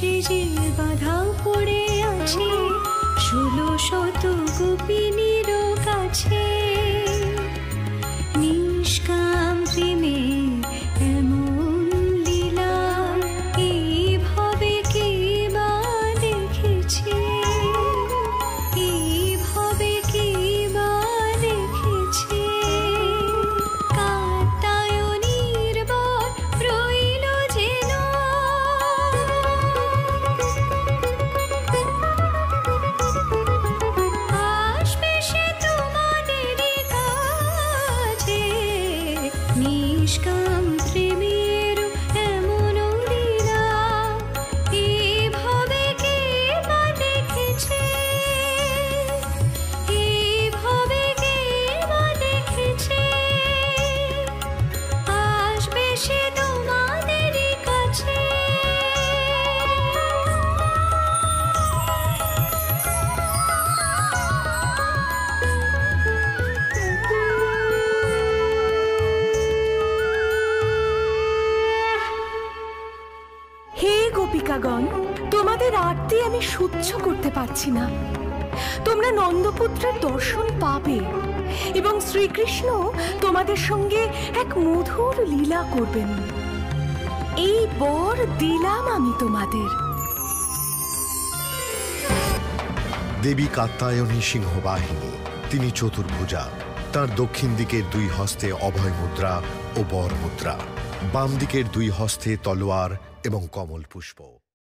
সেজে বাধা পড়ে আছে 1600 গোপিনীর কাছে। নিষ্কাম প্রেমে এমন লীলা এইভাবে কে বা দেখেছে, এইভাবে কে বা দেখেছে। কাত্যায়নীর বর রইল যেন আসবে সে তোমাদেরই কাছে। নিষ্কাম প্রেমের এমন লীলা এইভাবে কে বা দেখেছে, এইভাবে কে বা দেখেছে। আসবে সে তোমাদেরই কাছে। হে গোপিকাগণ, তোমাদের আরতি আমি সহ্য করতে পারছি না। তোমরা নন্দপুত্রের দর্শন পাবে এবং শ্রীকৃষ্ণ তোমাদের সঙ্গে এক মধুর লীলা করবেন। এই বর দিলাম আমি তোমাদের। দেবী কাত্যায়নী সিংহবাহিনী, তিনি চতুর্ভুজা। তার দক্ষিণ দিকের 2 হস্তে অভয় মুদ্রা ও বর মুদ্রা, বাম দিকের 2 হস্তে তলোয়ার এবং কমল পুষ্প।